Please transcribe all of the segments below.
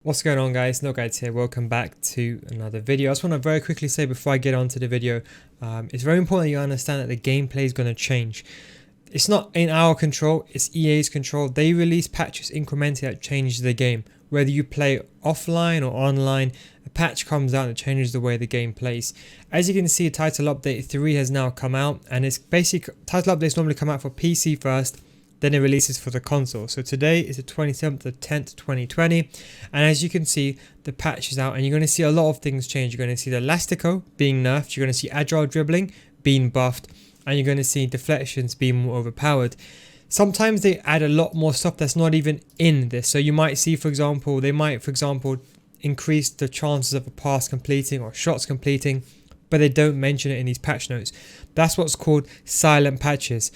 What's going on, guys? No Guides here. Welcome back to another video. I just want to very quickly say before I get on to the video, it's very important that you understand that the gameplay is going to change. It's not in our control, it's EA's control. They release patches incrementally that change the game. Whether you play offline or online, a patch comes out that changes the way the game plays. As you can see, Title Update 3 has now come out, and it's basically, Title Updates normally come out for PC first, then it releases for the console. So today is the 27th of 10th 2020, and as you can see, the patch is out and you're going to see a lot of things change. You're going to see the Elastico being nerfed, you're going to see agile dribbling being buffed, and you're going to see deflections being more overpowered. Sometimes they add a lot more stuff that's not even in this. So you might see, for example, they might increase the chances of a pass completing or shots completing, but they don't mention it in these patch notes. That's what's called silent patches.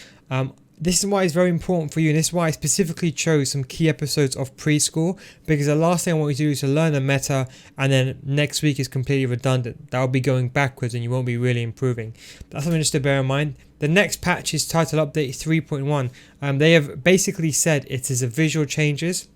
This is why it's very important for you, and this is why I specifically chose some key episodes of preschool, because the last thing I want you to do is to learn the meta and then next week is completely redundant. That will be going backwards and you won't be really improving. That's something just to bear in mind. The next patch is Title Update 3.1. They have basically said it is a visual changes,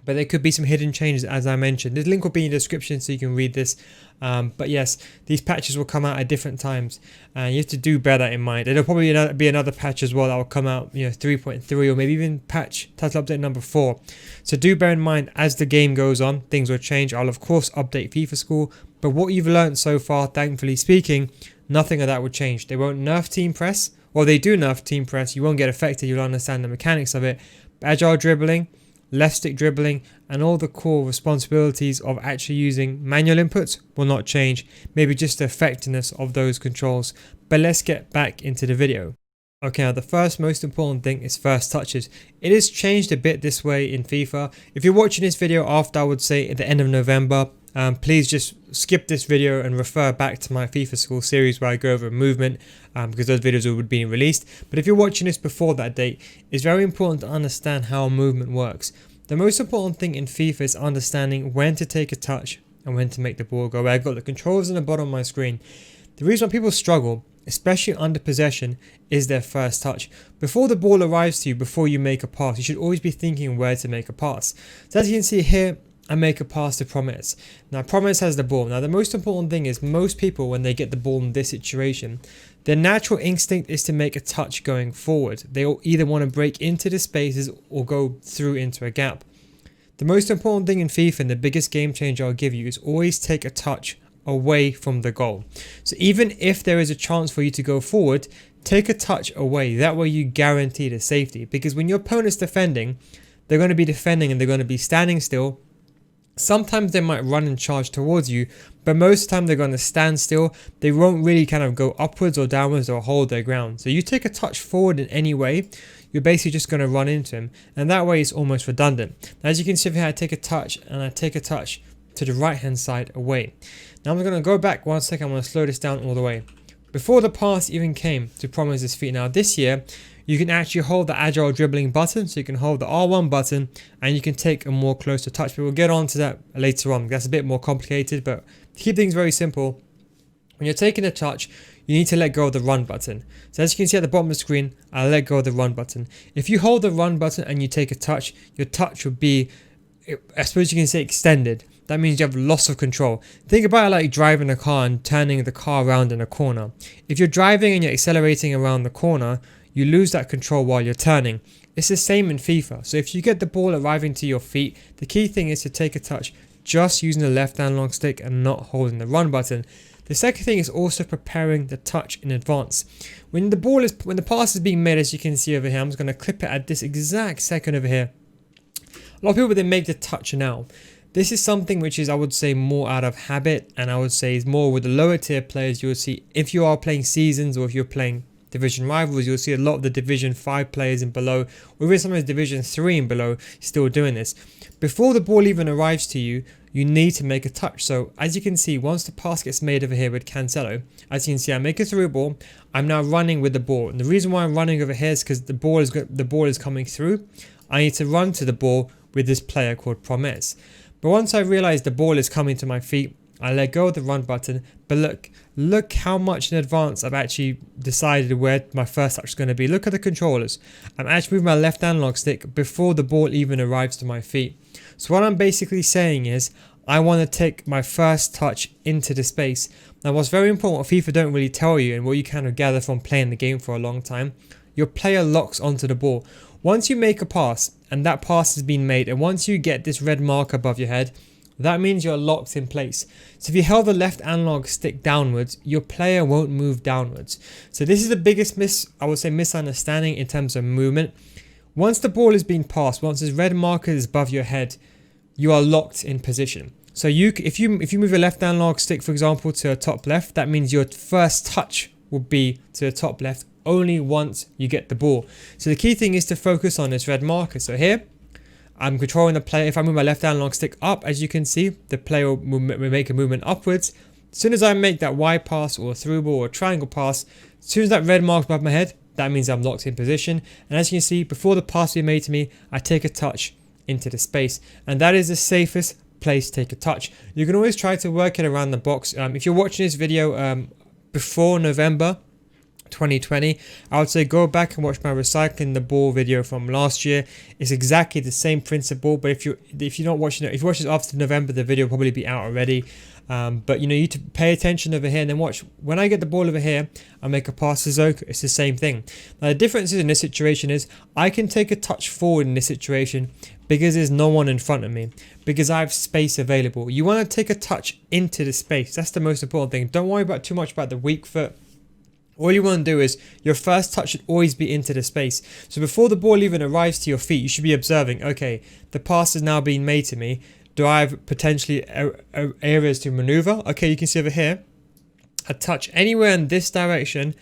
but there could be some hidden changes, as I mentioned. The link will be in the description so you can read this. But yes, these patches will come out at different times, and you have to do bear that in mind. There'll probably be another patch as well that will come out, 3.3 or maybe even patch Title Update number 4. So do bear in mind, as the game goes on, things will change. I'll of course update FIFA School, but what you've learned so far, thankfully speaking, nothing of that will change. They won't nerf team press, or they do nerf team press. You won't get affected. You'll understand the mechanics of it. Agile dribbling, left stick dribbling, and all the core responsibilities of actually using manual inputs will not change. Maybe just the effectiveness of those controls. But let's get back into the video. Okay, now the first most important thing is first touches. It has changed a bit this way in FIFA. If you're watching this video after, I would say, at the end of November, please just skip this video and refer back to my FIFA School series where I go over movement, because those videos would be released. But if you're watching this before that date, it's very important to understand how movement works. The most important thing in FIFA is understanding when to take a touch and when to make the ball go away. I've got the controls on the bottom of my screen. The reason why people struggle, especially under possession, is their first touch. Before the ball arrives to you, before you make a pass, you should always be thinking where to make a pass. So as you can see here, I make a pass to Promise. Now Promise has the ball. Now the most important thing is, most people, when they get the ball in this situation, their natural instinct is to make a touch going forward. They'll either want to break into the spaces or go through into a gap. The most important thing in FIFA, and the biggest game changer I'll give you, is always take a touch away from the goal. So even if there is a chance for you to go forward, take a touch away. That way you guarantee the safety, because when your opponent's defending, they're going to be defending and they're going to be standing still. Sometimes they might run and charge towards you, but most of the time they're going to stand still. They won't really kind of go upwards or downwards or hold their ground. So you take a touch forward in any way, you're basically just going to run into him, and that way it's almost redundant. Now, as you can see here, I take a touch and I take a touch to the right hand side away. Now I'm going to go back 1 second. I'm going to slow this down all the way. Before the pass even came to Promise's feet. Now this year, you can actually hold the agile dribbling button, so you can hold the R1 button and you can take a more closer touch, but we'll get on to that later on. That's a bit more complicated, but to keep things very simple, when you're taking a touch, you need to let go of the run button. So as you can see at the bottom of the screen, I let go of the run button. If you hold the run button and you take a touch, your touch will be, I suppose you can say, extended. That means you have loss of control. Think about it like driving a car and turning the car around in a corner. If you're driving and you're accelerating around the corner, you lose that control while you're turning. It's the same in FIFA. So if you get the ball arriving to your feet, the key thing is to take a touch just using the left analog stick and not holding the run button. The second thing is also preparing the touch in advance. When the pass is being made, as you can see over here, I'm just going to clip it at this exact second over here. A lot of people, they make the touch now. This is something which is, I would say, more out of habit, and I would say is more with the lower tier players. You'll see, if you are playing seasons or if you're playing division rivals, you'll see a lot of the division 5 players and below, or even sometimes division 3 and below, still doing this. Before the ball even arrives to you, you need to make a touch. So as you can see, once the pass gets made over here with Cancelo, as you can see, I make a through ball. I'm now running with the ball, and the reason why I'm running over here is because the ball is coming through. I need to run to the ball with this player called Promise. But once I realize the ball is coming to my feet, I let go of the run button, but look how much in advance I've actually decided where my first touch is going to be. Look at the controllers. I'm actually moving my left analog stick before the ball even arrives to my feet. So what I'm basically saying is I want to take my first touch into the space. Now what's very important, what FIFA don't really tell you and what you kind of gather from playing the game for a long time, your player locks onto the ball. Once you make a pass and that pass has been made, and once you get this red mark above your head, that means you're locked in place. So if you held the left analog stick downwards, your player won't move downwards. So this is the biggest misunderstanding in terms of movement. Once the ball is being passed, once this red marker is above your head, you are locked in position. So if you move your left analog stick, for example, to a top left, that means your first touch will be to the top left only once you get the ball. So the key thing is to focus on this red marker. So here, I'm controlling the player. If I move my left analog stick up, as you can see, the player will make a movement upwards. As soon as I make that Y pass or a through ball or a triangle pass, as soon as that red mark above my head, that means I'm locked in position. And as you can see, before the pass being made to me, I take a touch into the space. And that is the safest place to take a touch. You can always try to work it around the box. If you're watching this video before November 2020, I would say go back and watch my recycling the ball video from last year. It's exactly the same principle, but if you're not watching it, if you watch this after November, the video will probably be out already. But you need to pay attention over here and then watch. When I get the ball over here, I make a pass to Zoka. It's the same thing. Now the difference in this situation is I can take a touch forward in this situation because there's no one in front of me, because I have space available. You want to take a touch into the space. That's the most important thing. Don't worry too much about the weak foot. All you want to do is your first touch should always be into the space. So before the ball even arrives to your feet, you should be observing, okay, the pass is now being made to me. Do I have potentially areas to maneuver? Okay, you can see over here, a touch anywhere in this direction,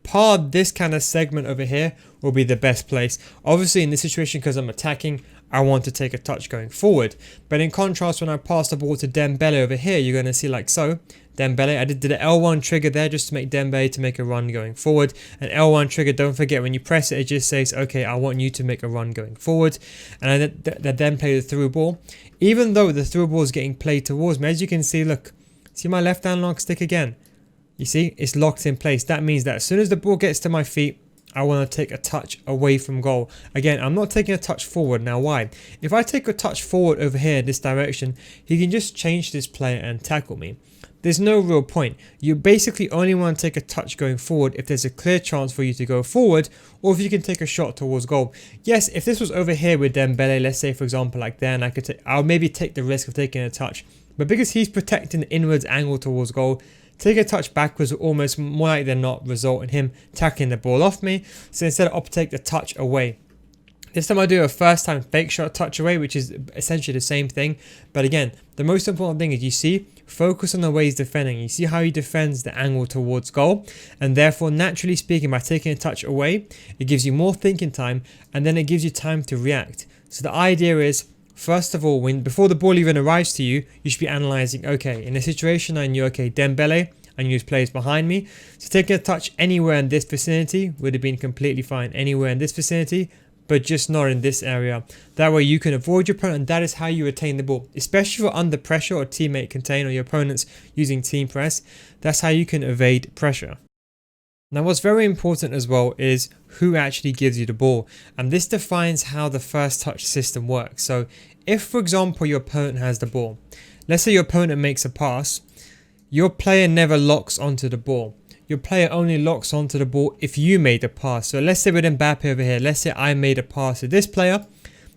part this kind of segment over here will be the best place. Obviously in this situation, because I'm attacking, I want to take a touch going forward. But in contrast, when I pass the ball to Dembele over here, you're going to see like so. Dembele, I did an L1 trigger there just to make Dembele to make a run going forward. An L1 trigger, don't forget, when you press it, it just says, okay, I want you to make a run going forward. And I then play the through ball. Even though the through ball is getting played towards me, as you can see, look, see my left analog stick again. You see, it's locked in place. That means that as soon as the ball gets to my feet, I want to take a touch away from goal. Again, I'm not taking a touch forward. Now why? If I take a touch forward over here in this direction, he can just change this player and tackle me. There's no real point. You basically only want to take a touch going forward if there's a clear chance for you to go forward, or if you can take a shot towards goal. Yes, if this was over here with Dembele, let's say for example like there, and I'll maybe take the risk of taking a touch. But because he's protecting the inwards angle towards goal, take a touch backwards will almost more likely than not result in him tackling the ball off me. So instead I'll take the touch away. This time I do a first time fake shot touch away, which is essentially the same thing. But again, the most important thing is you see, focus on the way he's defending. You see how he defends the angle towards goal. And therefore, naturally speaking, by taking a touch away, it gives you more thinking time and then it gives you time to react. So the idea is, first of all, before the ball even arrives to you, you should be analysing, okay, in a situation I knew, okay, Dembele, I knew his players behind me. So taking a touch anywhere in this vicinity would have been completely fine. Anywhere in this vicinity, but just not in this area. That way you can avoid your opponent, and that is how you retain the ball. Especially if you're under pressure or teammate contain or your opponent's using team press, that's how you can evade pressure. Now what's very important as well is who actually gives you the ball, and this defines how the first touch system works. So if for example your opponent has the ball, let's say your opponent makes a pass, your player never locks onto the ball. Your player only locks onto the ball if you made a pass. So let's say with Mbappe over here, let's say I made a pass to this player.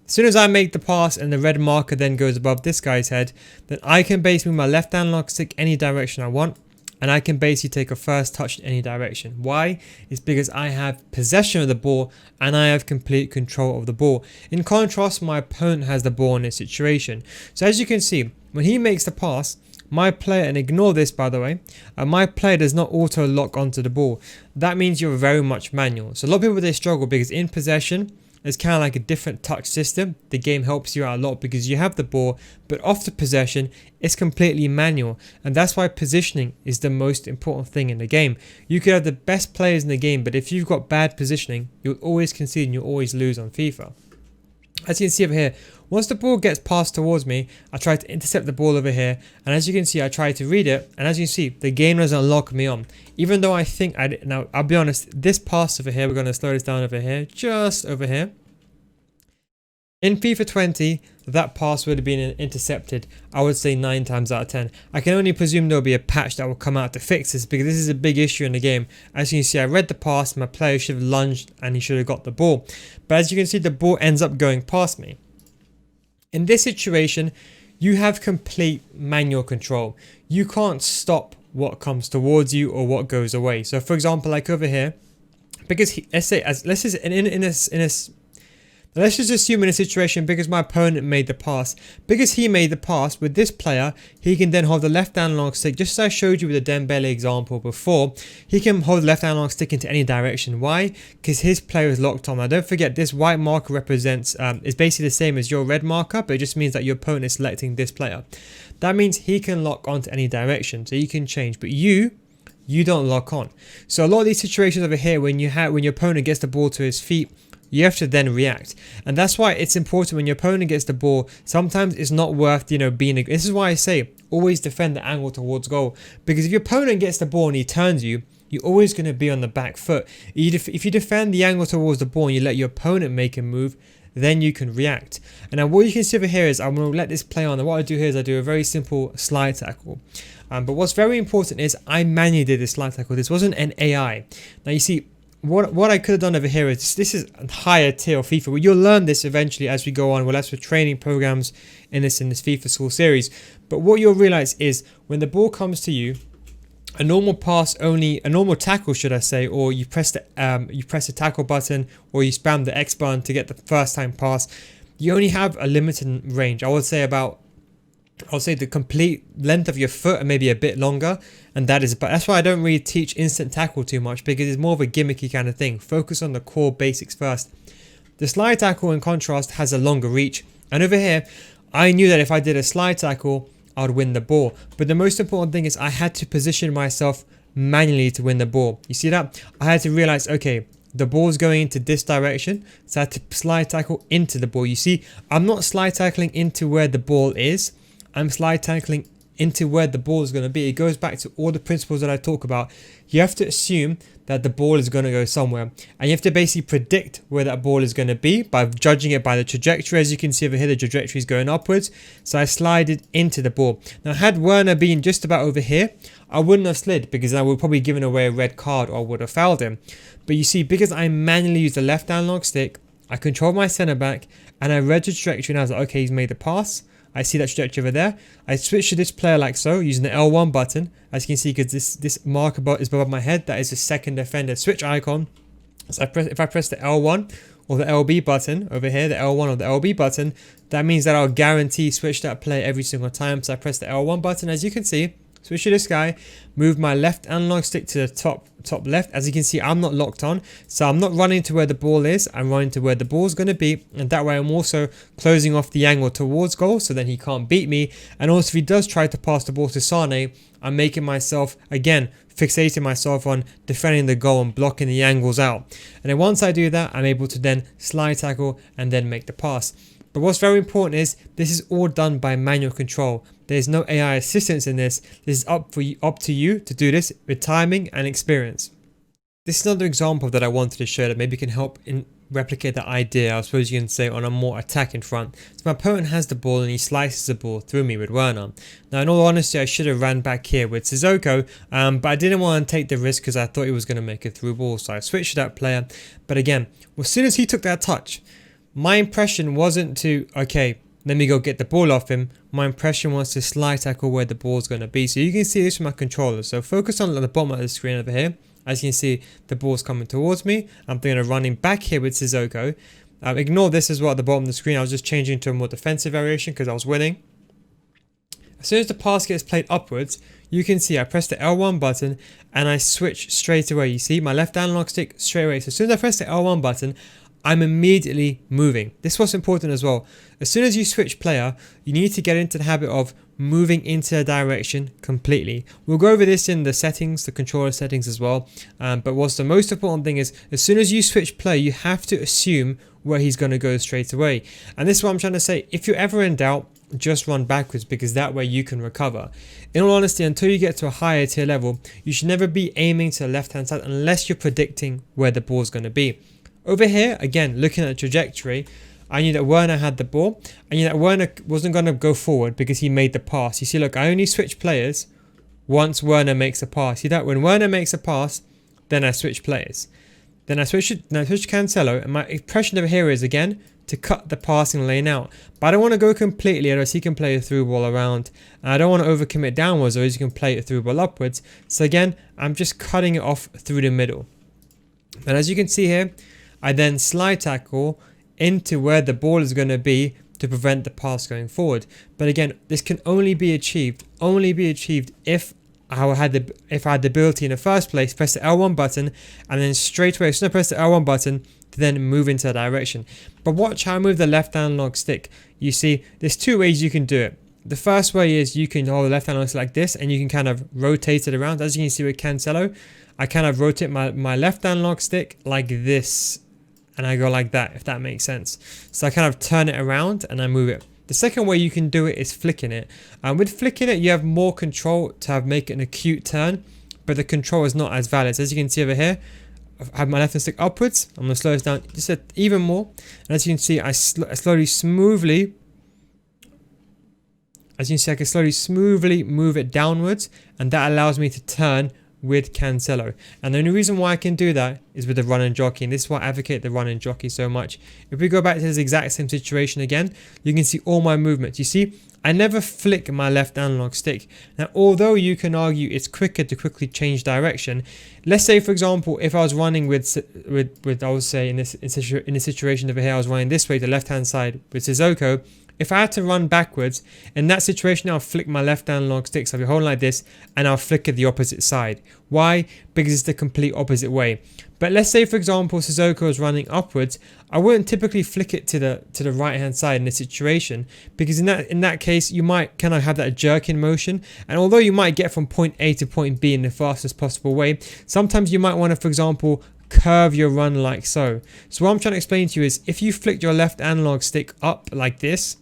As soon as I make the pass and the red marker then goes above this guy's head, then I can basically move my left analog stick any direction I want. And I can basically take a first touch in any direction. Why? It's because I have possession of the ball and I have complete control of the ball. In contrast, my opponent has the ball in this situation. So as you can see, when he makes the pass, my player, and ignore this by the way, my player does not auto lock onto the ball. That means you're very much manual. So a lot of people, they struggle because in possession, it's kind of like a different touch system. The game helps you out a lot because you have the ball, but after possession, it's completely manual. And that's why positioning is the most important thing in the game. You could have the best players in the game, but if you've got bad positioning, you'll always concede and you'll always lose on FIFA. As you can see over here, once the ball gets passed towards me, I try to intercept the ball over here, and as you can see, I try to read it, and as you can see, the game doesn't lock me on. Even though I think now I'll be honest, this pass over here, we're going to slow this down over here, just over here. In FIFA 20, that pass would have been intercepted, I would say 9 times out of 10. I can only presume there will be a patch that will come out to fix this, because this is a big issue in the game. As you can see, I read the pass, my player should have lunged and he should have got the ball. But as you can see, the ball ends up going past me. In this situation, you have complete manual control. You can't stop what comes towards you or what goes away. So for example, like over here, because let's just assume in a situation, because my opponent made the pass, because he made the pass with this player, he can then hold the left analog stick, just as I showed you with the Dembele example before. He can hold the left analog stick into any direction. Why? Because his player is locked on. Now don't forget, this white marker represents, is basically the same as your red marker, but it just means that your opponent is selecting this player. That means he can lock onto any direction, so you can change, but you don't lock on. So a lot of these situations over here, when your opponent gets the ball to his feet, you have to then react, and that's why it's important when your opponent gets the ball. Sometimes it's not worth, this is why I say always defend the angle towards goal, because if your opponent gets the ball and he turns you, you're always going to be on the back foot. If you defend the angle towards the ball and you let your opponent make a move, then you can react. And now what you can see over here is I'm going to let this play on, and what I do here is I do a very simple slide tackle. But what's very important is I manually did this slide tackle. This wasn't an AI. Now you see, what I could have done over here is, this is a higher tier of FIFA. Well, you'll learn this eventually as we go on. Well, that's for training programs in this FIFA school series. But what you'll realize is when the ball comes to you, a normal tackle, should I say, or you press the tackle button, or you spam the X button to get the first time pass, you only have a limited range. I would say the complete length of your foot and maybe a bit longer, and that's why I don't really teach instant tackle too much, because it's more of a gimmicky kind of thing. Focus on the core basics first. The slide tackle in contrast has a longer reach, and over here I knew that if I did a slide tackle I would win the ball, but the most important thing is I had to position myself manually to win the ball. You see that? I had to realize, okay, the ball's going into this direction, so I had to slide tackle into the ball. You see, I'm not slide tackling into where the ball is, I'm slide tackling into where the ball is going to be. It goes back to all the principles that I talk about. You have to assume that the ball is going to go somewhere, and you have to basically predict where that ball is going to be by judging it by the trajectory. As you can see over here, the trajectory is going upwards, so I slided into the ball. Now had Werner been just about over here, I wouldn't have slid, because I would probably given away a red card or would have fouled him. But you see, because I manually used the left analog stick, I controlled my centre back and I read the trajectory, and I was like, okay, he's made the pass. I see that trajectory over there. I switch to this player like so, using the L1 button. As you can see, because this marker is above my head, that is the second defender switch icon. So if I press the L1 or the LB button over here, the L1 or the LB button, that means that I'll guarantee switch that player every single time. So I press the L1 button, as you can see, switch to this guy, move my left analog stick to the top left. As you can see, I'm not locked on, so I'm not running to where the ball is, I'm running to where the ball's going to be, and that way I'm also closing off the angle towards goal, so then he can't beat me. And also if he does try to pass the ball to Sane, I'm making myself, again, fixating myself on defending the goal and blocking the angles out. And then once I do that, I'm able to then slide tackle and then make the pass. But what's very important is this is all done by manual control. There's no AI assistance in this. This is up to you to do this with timing and experience. This is another example that I wanted to show that maybe can help replicate that idea, I suppose you can say, on a more attacking front. So my opponent has the ball and he slices the ball through me with Werner. Now in all honesty, I should have ran back here with Sissoko, but I didn't want to take the risk because I thought he was going to make a through ball, so I switched to that player. But again, as soon as he took that touch, my impression wasn't to, okay, let me go get the ball off him. My impression was to slide tackle where the ball's going to be. So you can see this with my controller. So focus on the bottom of the screen over here. As you can see, the ball's coming towards me. I'm thinking of running back here with Sissoko. Ignore this as well at the bottom of the screen. I was just changing to a more defensive variation because I was winning. As soon as the pass gets played upwards, you can see I press the L1 button and I switch straight away. You see my left analog stick straight away. So as soon as I press the L1 button, I'm immediately moving. This was important as well. As soon as you switch player, you need to get into the habit of moving into a direction completely. We'll go over this in the settings, the controller settings as well. But what's the most important thing is, as soon as you switch player, you have to assume where he's going to go straight away. And this is what I'm trying to say. If you're ever in doubt, just run backwards, because that way you can recover. In all honesty, until you get to a higher tier level, you should never be aiming to the left hand side unless you're predicting where the ball's going to be. Over here, again, looking at the trajectory, I knew that Werner had the ball. I knew that Werner wasn't going to go forward because he made the pass. You see, look, I only switch players once Werner makes a pass. See that? When Werner makes a pass, then I switch players. Then I switch Cancelo, and my impression over here is, again, to cut the passing lane out. But I don't want to go completely, otherwise he can play a through ball around. And I don't want to overcommit downwards, or he can play a through ball upwards. So again, I'm just cutting it off through the middle. And as you can see here, I then slide tackle into where the ball is going to be to prevent the pass going forward. But again, this can only be achieved if I had the ability in the first place, press the L1 button, and then straight away, as soon as I press the L1 button, to then move into that direction. But watch how I move the left analog stick. You see, there's two ways you can do it. The first way is you can hold the left analog stick like this, and you can kind of rotate it around. As you can see with Cancelo, I kind of rotate my left analog stick like this, and I go like that, if that makes sense. So I kind of turn it around and I move it. The second way you can do it is flicking it. With flicking it, you have more control to make it an acute turn, but the control is not as valid. So as you can see over here, I have my left hand stick upwards. I'm going to slow this down just even more. And as you can see, I can slowly smoothly move it downwards, and that allows me to turn with Cancelo. And the only reason why I can do that is with the run and jockey, and this is why I advocate the run and jockey so much. If we go back to this exact same situation again, you can see all my movements. You see, I never flick my left analog stick. Now, although you can argue it's quicker to quickly change direction, let's say, for example, if I was running with I would say in this situation over here, I was running this way, the left hand side with Sissoko. If I had to run backwards, in that situation, I'll flick my left analog stick, so I'll be holding like this, and I'll flick it the opposite side. Why? Because it's the complete opposite way. But let's say, for example, Sissoko is running upwards, I wouldn't typically flick it to the right hand side in this situation, because in that case, you might kind of have that jerking motion, and although you might get from point A to point B in the fastest possible way, sometimes you might want to, for example, curve your run like so. So what I'm trying to explain to you is, if you flick your left analog stick up like this,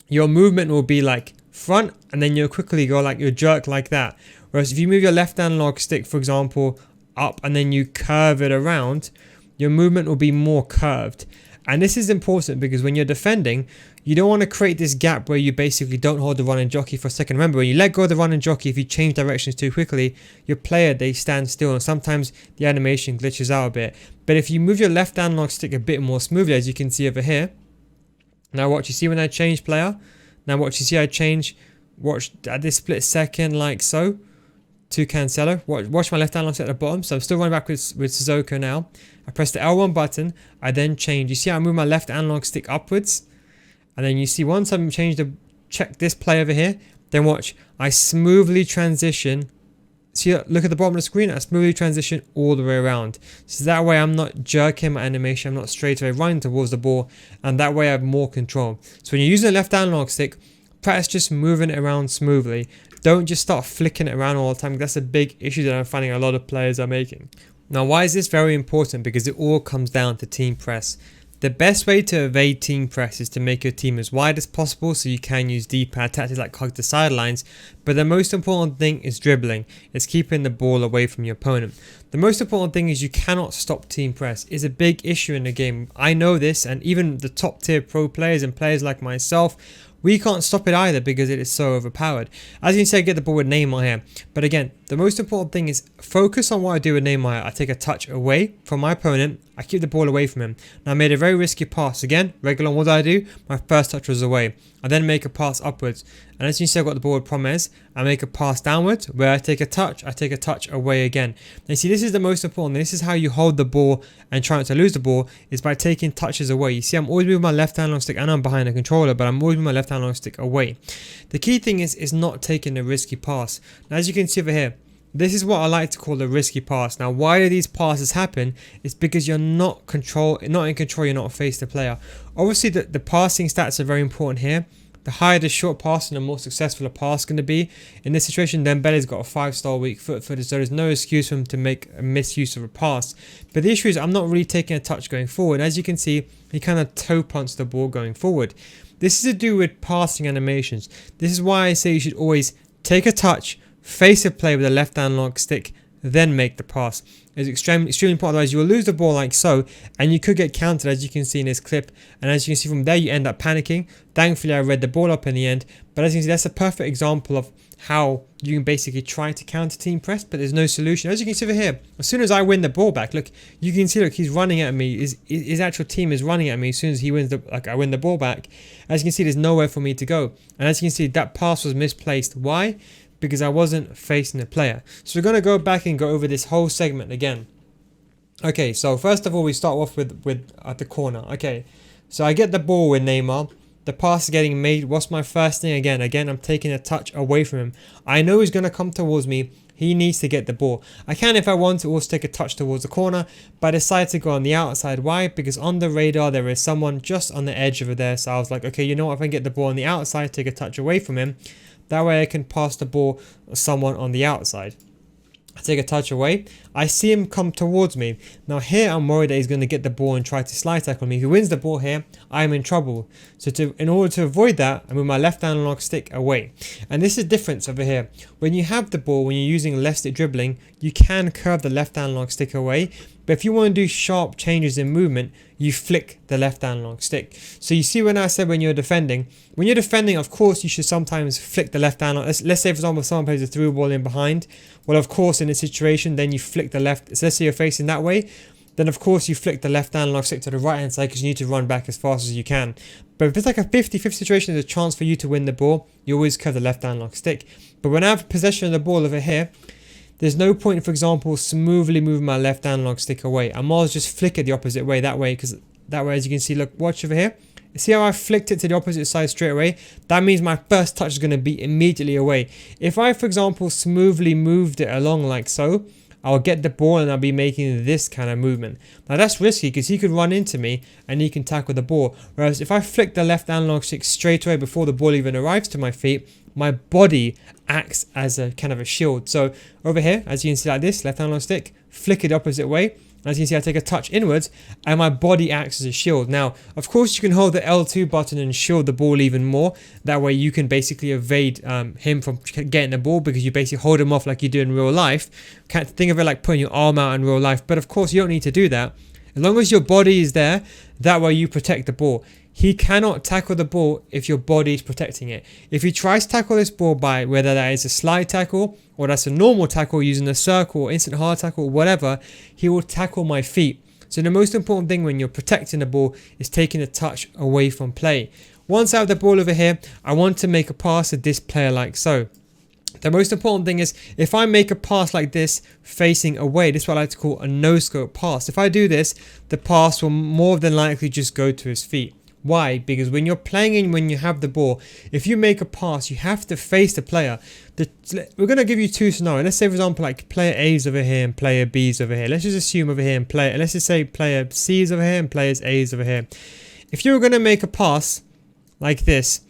your movement will be like front, and then you'll quickly go like, you'll jerk like that. Whereas if you move your left analog stick, for example, up, and then you curve it around, your movement will be more curved. And this is important because when you're defending, you don't want to create this gap where you basically don't hold the run and jockey for a second. Remember, when you let go of the run and jockey, if you change directions too quickly, your player, they stand still, and sometimes the animation glitches out a bit. But if you move your left analog stick a bit more smoothly, as you can see over here, now watch, you see when I change player? Now watch, you see I change, watch at this split second like so, to Cancelo. Watch my left analog stick at the bottom, so I'm still running back with Sissoko now. I press the L1 button, I then change. You see I move my left analog stick upwards, and then you see once I've changed check this play over here, then watch, I smoothly transition. See, look at the bottom of the screen, I smoothly transition all the way around. So that way I'm not jerking my animation, I'm not straight away running towards the ball, and that way I have more control. So when you're using a left analog stick, practice just moving it around smoothly. Don't just start flicking it around all the time. That's a big issue that I'm finding a lot of players are making. Now, why is this very important? Because it all comes down to team press. The best way to evade team press is to make your team as wide as possible, so you can use D-pad tactics like hug the sidelines, but the most important thing is dribbling. It's keeping the ball away from your opponent. The most important thing is you cannot stop team press. It's a big issue in the game. I know this, and even the top tier pro players and players like myself, we can't stop it either because it is so overpowered. As you can see, I get the ball with Neymar here. But again, the most important thing is focus on what I do with Neymar. I take a touch away from my opponent. I keep the ball away from him. Now I made a very risky pass. Again, regular, what did I do? My first touch was away. I then make a pass upwards. And as you can see, I got the ball with Promes. I make a pass downwards where I take a touch away again. Now you see, this is the most important. This is how you hold the ball and try not to lose the ball, is by taking touches away. You see, I'm always moving my left analog stick, and I'm behind the controller, but I'm always moving my left analog stick away. The key thing is not taking a risky pass. Now as you can see over here, this is what I like to call a risky pass. Now, why do these passes happen? It's because you're not in control, you're not face the player. Obviously, the passing stats are very important here, the higher the short pass and the more successful a pass is going to be. In this situation, Dembele's got a 5-star weak foot, so there's no excuse for him to make a misuse of a pass. But the issue is I'm not really taking a touch going forward. As you can see, he kind of toe punts the ball going forward. This is to do with passing animations. This is why I say you should always take a touch, face a player with a left analog stick, then make the pass. It's extremely important, otherwise you will lose the ball like so, and you could get countered, as you can see in this clip. And as you can see from there, you end up panicking. Thankfully I read the ball up in the end, but as you can see, that's a perfect example of how you can basically try to counter team press, but there's no solution. As you can see over here, as soon as I win the ball back, look, you can see, look, he's running at me. His actual team is running at me as soon as he wins I win the ball back. As you can see, there's nowhere for me to go, and as you can see, that pass was misplaced. Why? Because I wasn't facing the player. So we're going to go back and go over this whole segment again. Okay, so first of all, we start off with at the corner. Okay, so I get the ball with Neymar. The pass is getting made. What's my first thing again? Again, I'm taking a touch away from him. I know he's going to come towards me. He needs to get the ball. I can, if I want to, also take a touch towards the corner, but I decided to go on the outside. Why? Because on the radar, there is someone just on the edge over there. So I was like, okay, you know what? If I can get the ball on the outside, take a touch away from him. That way I can pass the ball to someone on the outside. I take a touch away. I see him come towards me. Now here I'm worried that he's going to get the ball and try to slide tackle me. If he wins the ball here, I'm in trouble. So in order to avoid that, I move my left analog stick away. And this is the difference over here. When you have the ball, when you're using left stick dribbling, you can curve the left analog stick away. But if you want to do sharp changes in movement, you flick the left analog stick. So you see when I said when you're defending, of course you should sometimes flick the left analog. Let's say for example someone plays a through ball in behind. Well, of course in this situation then you flick the left. So let's say you're facing that way, then of course you flick the left analog stick to the right hand side because you need to run back as fast as you can. But if it's like a 50-50 situation, there's a chance for you to win the ball, you always curve the left analog stick. But when I have possession of the ball over here, there's no point, for example, smoothly moving my left analog stick away. I might as well just flick it the opposite way that way, because that way, as you can see, look, watch over here. See how I flicked it to the opposite side straight away? That means my first touch is going to be immediately away. If I, for example, smoothly moved it along like so, I'll get the ball and I'll be making this kind of movement. Now that's risky because he could run into me and he can tackle the ball. Whereas if I flick the left analog stick straight away before the ball even arrives to my feet, my body acts as a kind of a shield. So over here, as you can see like this, left analog stick, flick it the opposite way. As you can see, I take a touch inwards and my body acts as a shield. Now, of course, you can hold the L2 button and shield the ball even more. That way you can basically evade him from getting the ball because you basically hold him off like you do in real life. Can't think of it like putting your arm out in real life. But of course, you don't need to do that. As long as your body is there, that way you protect the ball. He cannot tackle the ball if your body is protecting it. If he tries to tackle this ball by whether that is a slide tackle or that's a normal tackle using a circle or instant hard tackle or whatever, he will tackle my feet. So the most important thing when you're protecting the ball is taking a touch away from play. Once I have the ball over here, I want to make a pass to this player like so. The most important thing is if I make a pass like this facing away, this is what I like to call a no-scope pass. If I do this, the pass will more than likely just go to his feet. Why? Because when you're playing and when you have the ball, if you make a pass, you have to face the player. We're going to give you two scenarios. Let's say, for example, like player A is over here and player B is over here. Let's just assume over here and let's just say player C is over here and player A is over here. If you're going to make a pass like this,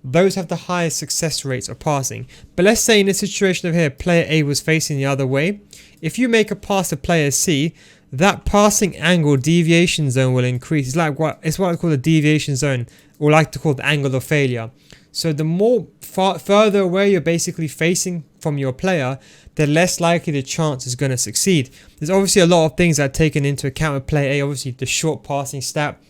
those have the highest success rates of passing. But let's say in this situation over here, player A was facing the other way. If you make a pass to player C, that passing angle deviation zone will increase. It's what I call the deviation zone, or like to call the angle of failure. So the more further away you're basically facing from your player, the less likely the chance is going to succeed. There's obviously a lot of things that are taken into account with player A. Obviously the short passing stat,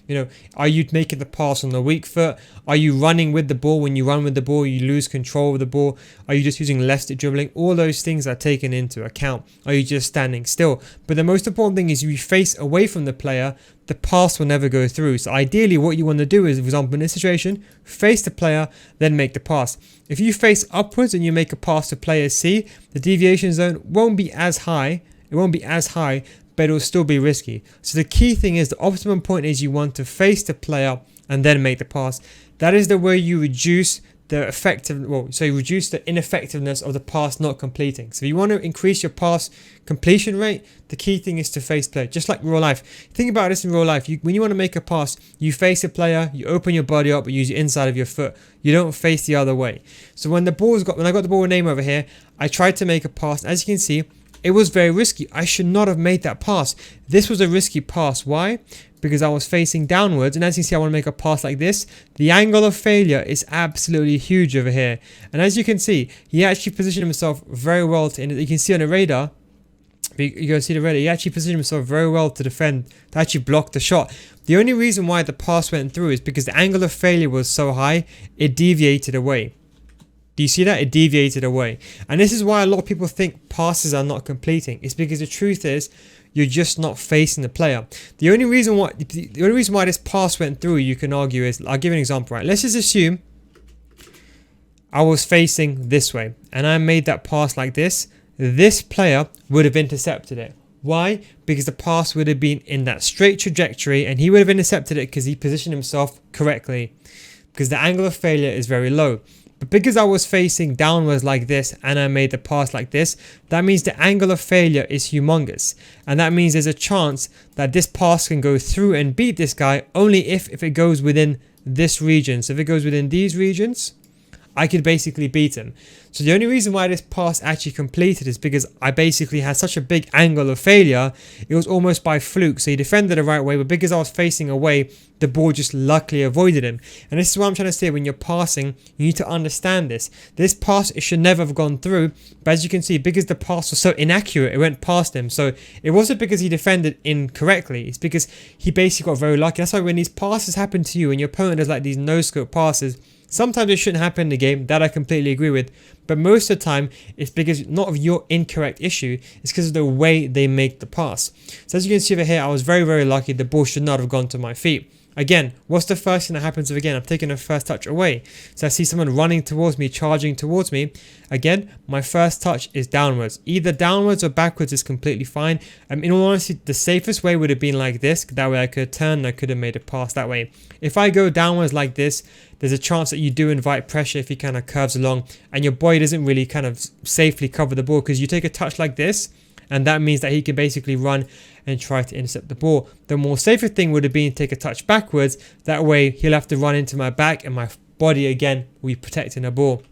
are you making the pass on the weak foot? Are you running with the ball? When you run with the ball, you lose control of the ball. Are you just using left stick dribbling? All those things are taken into account. Are you just standing still? But the most important thing is if you face away from the player, the pass will never go through. So ideally what you want to do is, for example, in this situation, face the player, then make the pass. If you face upwards and you make a pass to player C, the deviation zone won't be as high. It won't be as high, but it will still be risky. So the key thing is the optimum point is you want to face the player and then make the pass. That is the way you reduce reduce the ineffectiveness of the pass not completing. So if you want to increase your pass completion rate, the key thing is to face play, just like real life. Think about this in real life. When you want to make a pass, you face a player, you open your body up, and use the inside of your foot. You don't face the other way. So when I got the ball with Neymar over here, I tried to make a pass. As you can see, it was very risky. I should not have made that pass. This was a risky pass. Why? Because I was facing downwards, and as you can see, I want to make a pass like this. The angle of failure is absolutely huge over here, and as you can see, he actually positioned himself very well you can see on the radar. You can see the radar. He actually positioned himself very well to defend, to actually block the shot. The only reason why the pass went through is because the angle of failure was so high, it deviated away. Do you see that? It deviated away, and this is why a lot of people think passes are not completing. It's because the truth is, you're just not facing the player. The only reason why this pass went through, you can argue, is, I'll give you an example, right? Let's just assume I was facing this way and I made that pass like this. This player would have intercepted it. Why? Because the pass would have been in that straight trajectory and he would have intercepted it because he positioned himself correctly, because the angle of failure is very low. But because I was facing downwards like this and I made the pass like this, that means the angle of failure is humongous. And that means there's a chance that this pass can go through and beat this guy only if it goes within this region. So if it goes within these regions, I could basically beat him. So the only reason why this pass actually completed is because I basically had such a big angle of failure. It was almost by fluke. So he defended the right way, but because I was facing away, the ball just luckily avoided him. And this is what I'm trying to say. When you're passing, you need to understand this. This pass, it should never have gone through. But as you can see, because the pass was so inaccurate, it went past him. So it wasn't because he defended incorrectly. It's because he basically got very lucky. That's why when these passes happen to you and your opponent does like these no-scope passes, sometimes it shouldn't happen in the game. That I completely agree with. But most of the time, it's because not of your incorrect issue. It's because of the way they make the pass. So as you can see over here, I was very, very lucky. The ball should not have gone to my feet. Again, what's the first thing that happens again? I'm taking a first touch away. So I see someone running towards me, charging towards me. Again, my first touch is downwards. Either downwards or backwards is completely fine. In all honesty, the safest way would have been like this. That way I could turn and I could have made a pass that way. If I go downwards like this, there's a chance that you do invite pressure if he kind of curves along and your boy doesn't really kind of safely cover the ball, because you take a touch like this and that means that he can basically run and try to intercept the ball. The more safer thing would have been to take a touch backwards. That way he'll have to run into my back and my body again will be protecting the ball.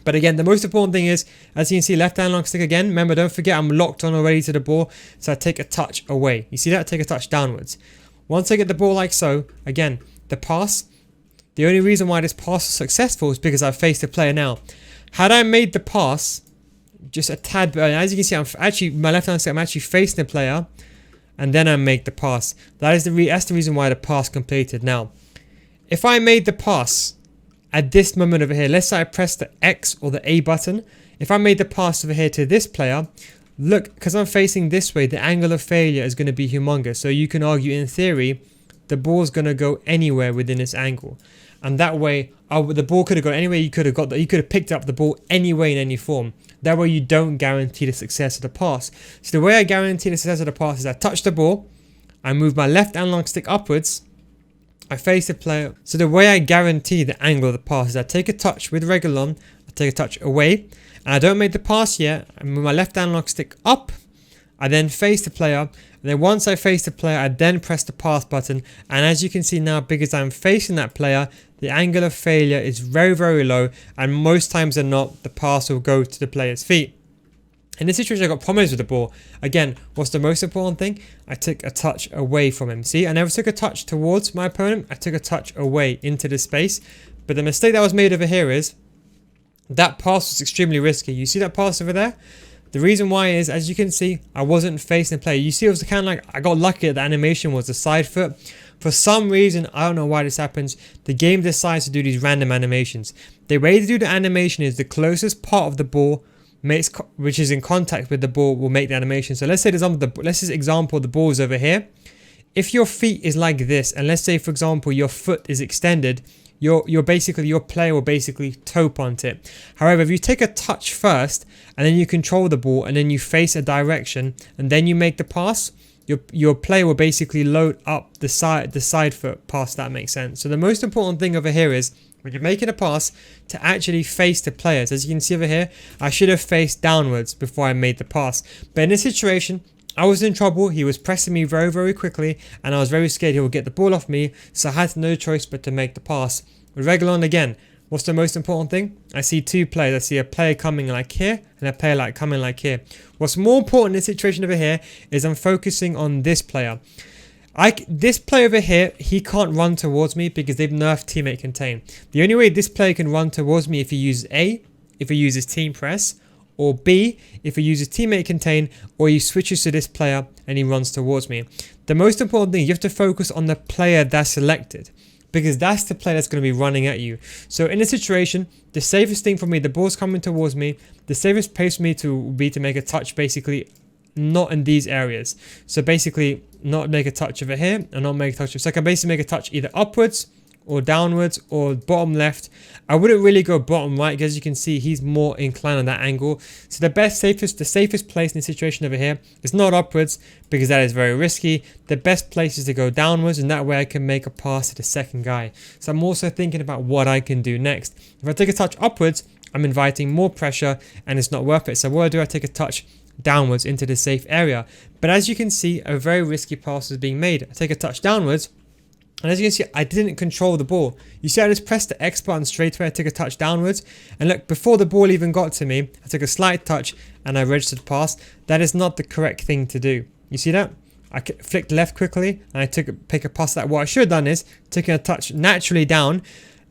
But again, the most important thing is, as you can see, left hand long stick again. Remember, don't forget I'm locked on already to the ball. So I take a touch away. You see that? Take a touch downwards. Once I get the ball like so, again, the pass. The only reason why this pass was successful is because I faced the player now. Had I made the pass just a tad bit, as you can see, I'm actually, my left hand stick, I'm actually facing the player. And then I make the pass. That's the reason why the pass completed. Now, if I made the pass at this moment over here, let's say I press the X or the A button. If I made the pass over here to this player, look, because I'm facing this way, the angle of failure is going to be humongous. So you can argue, in theory, the ball's going to go anywhere within this angle. And that way, the ball could have gone anywhere. You could have picked up the ball anyway in any form. That way you don't guarantee the success of the pass. So the way I guarantee the success of the pass is I touch the ball, I move my left analog stick upwards, I face the player. So the way I guarantee the angle of the pass is I take a touch with regular on, I take a touch away, and I don't make the pass yet. I move my left analog stick up, I then face the player, and then once I face the player, I then press the pass button. And as you can see now, because I'm facing that player, the angle of failure is very, very low, and most times than not, the pass will go to the player's feet. In this situation, I got problems with the ball. Again, what's the most important thing? I took a touch away from him. See, I never took a touch towards my opponent. I took a touch away into the space. But the mistake that was made over here is that pass was extremely risky. You see that pass over there? The reason why is, as you can see, I wasn't facing the player. You see, it was kind of like I got lucky that the animation was the side foot. For some reason, I don't know why this happens, the game decides to do these random animations. The way to do the animation is the closest part of the ball, which is in contact with the ball, will make the animation. So let's say, let's just example, the ball is over here. If your feet is like this, and let's say, for example, your foot is extended, your player will basically toe punt it. However, if you take a touch first, and then you control the ball, and then you face a direction, and then you make the pass, your player will basically load up the side foot pass. That makes sense. So the most important thing over here is, when you're making a pass, to actually face the players. As you can see over here, I should have faced downwards before I made the pass. But in this situation, I was in trouble. He was pressing me very, very quickly, and I was very scared he would get the ball off me, so I had no choice but to make the pass. With Reguilón again, what's the most important thing? I see two players. I see a player coming like here and a player coming like here. What's more important in this situation over here is I'm focusing on this player. This player over here, he can't run towards me because they've nerfed teammate contain. The only way this player can run towards me if he uses A, if he uses team press, or B, if he uses teammate contain, or he switches to this player and he runs towards me. The most important thing, you have to focus on the player that's selected, because that's the player that's going to be running at you. So in this situation, the safest thing for me, the ball's coming towards me, the safest place for me to be to make a touch, basically not in these areas. So basically not make a touch over here and not make a touch. So I can basically make a touch either upwards or downwards or bottom left. I wouldn't really go bottom right, because as you can see, he's more inclined on that angle. So the safest place in this situation over here is not upwards, because that is very risky. The best place is to go downwards, and that way I can make a pass to the second guy. So I'm also thinking about what I can do next. If I take a touch upwards, I'm inviting more pressure and it's not worth it. So what I take a touch downwards into the safe area. But as you can see, a very risky pass is being made. I take a touch downwards, and as you can see, I didn't control the ball. You see, I just pressed the X button straight away. I took a touch downwards, and look, before the ball even got to me, I took a slight touch and I registered pass. That is not the correct thing to do. You see that? I flicked left quickly and I pick a pass. That what I should have done is taking a touch naturally down,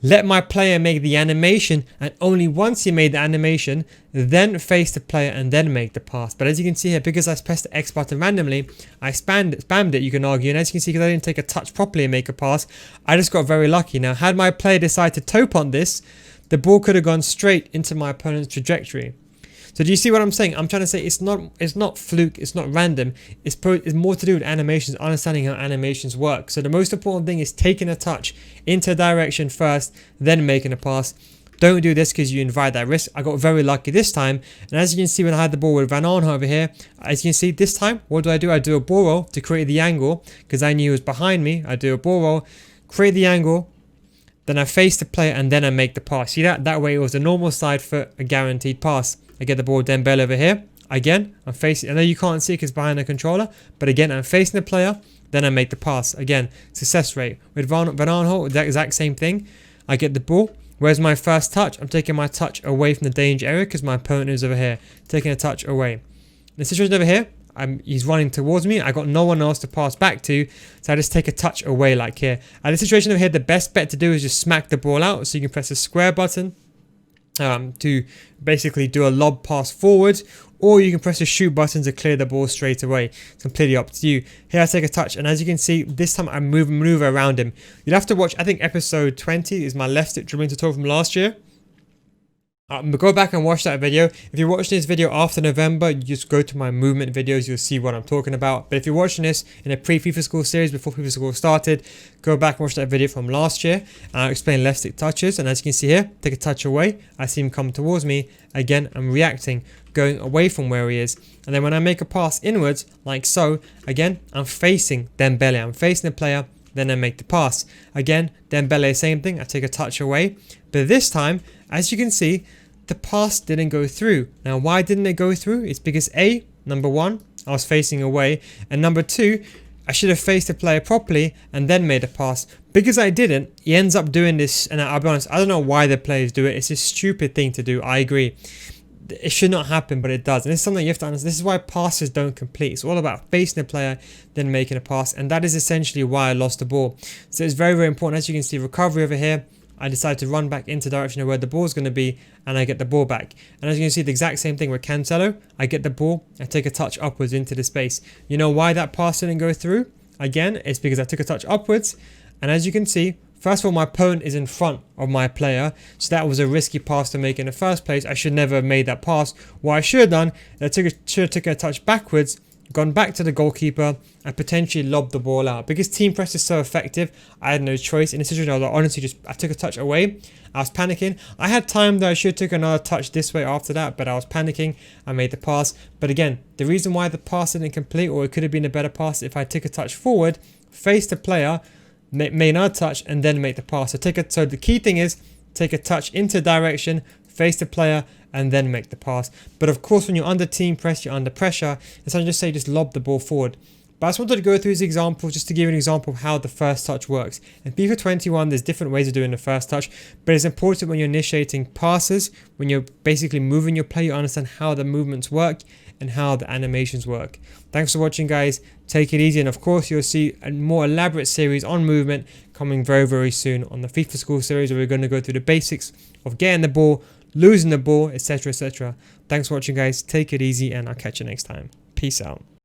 let my player make the animation, and only once he made the animation, then face the player and then make the pass. But as you can see here, because I pressed the X button randomly, I spammed it, you can argue. And as you can see, because I didn't take a touch properly and make a pass, I just got very lucky. Now, had my player decided to toe punt this, the ball could have gone straight into my opponent's trajectory. So do you see what I'm saying? I'm trying to say it's not fluke, it's not random. It's more to do with animations, understanding how animations work. So the most important thing is taking a touch into a direction first, then making a pass. Don't do this because you invite that risk. I got very lucky this time. And as you can see, when I had the ball with Van Aanholt over here, as you can see this time, what do? I do a ball roll to create the angle, because I knew he was behind me. I do a ball roll, create the angle, then I face the player, and then I make the pass. See that? That way it was a normal side foot, a guaranteed pass. I get the ball Dembele over here. Again, I'm facing, I know you can't see because it's behind the controller, but again, I'm facing the player, then I make the pass. Again, success rate. With Van Aanholt, the exact same thing. I get the ball. Where's my first touch? I'm taking my touch away from the danger area because my opponent is over here. Taking a touch away. The situation over here, he's running towards me. I got no one else to pass back to, so I just take a touch away like here. At the situation over here, the best bet to do is just smack the ball out. So you can press the square button to basically do a lob pass forward, or you can press the shoot button to clear the ball straight away. It's completely up to you. Here I take a touch, and as you can see, this time I maneuver around him. You'll have to watch, I think episode 20 is my left stick dribbling tutorial from last year. Go back and watch that video. If you're watching this video after November, you just go to my movement videos, you'll see what I'm talking about. But if you're watching this in a pre-FIFA school series before FIFA school started, go back and watch that video from last year, and I'll explain left stick touches. And as you can see here, take a touch away, I see him come towards me. Again, I'm reacting, going away from where he is. And then when I make a pass inwards, like so, again, I'm facing Dembele, I'm facing the player, then I make the pass. Again, Dembele, same thing, I take a touch away. But this time, as you can see, the pass didn't go through. Now, why didn't it go through? It's because A, number one, I was facing away. And number two, I should have faced the player properly and then made a pass. Because I didn't, he ends up doing this. And I'll be honest, I don't know why the players do it. It's a stupid thing to do. I agree. It should not happen, but it does. And it's something you have to understand. This is why passes don't complete. It's all about facing the player, then making a pass. And that is essentially why I lost the ball. So it's very, very important. As you can see, recovery over here. I decide to run back into the direction of where the ball is going to be, and I get the ball back. And as you can see, the exact same thing with Cancelo. I get the ball, I take a touch upwards into the space. You know why that pass didn't go through? Again, it's because I took a touch upwards, and as you can see, first of all, my opponent is in front of my player, so that was a risky pass to make in the first place. I should never have made that pass. What I should have done, I should have taken a touch backwards, gone back to the goalkeeper, and potentially lobbed the ball out. Because team press is so effective, I had no choice. In this situation, I was honestly I took a touch away. I was panicking. I had time that I should have took another touch this way after that, but I was panicking. I made the pass. But again, the reason why the pass didn't complete, or it could have been a better pass if I took a touch forward, face the player, made another touch, and then make the pass. So the key thing is take a touch into direction, face the player, and then make the pass. But of course, when you're under team press, you're under pressure, and so I just lob the ball forward. But I just wanted to go through these examples just to give you an example of how the first touch works. In FIFA 21, there's different ways of doing the first touch, but it's important when you're initiating passes, when you're basically moving your play, you understand how the movements work and how the animations work. Thanks for watching, guys. Take it easy, and of course, you'll see a more elaborate series on movement coming very, very soon on the FIFA School series, where we're going to go through the basics of getting the ball, losing the ball, etc., etc. Thanks for watching, guys. Take it easy, and I'll catch you next time. Peace out.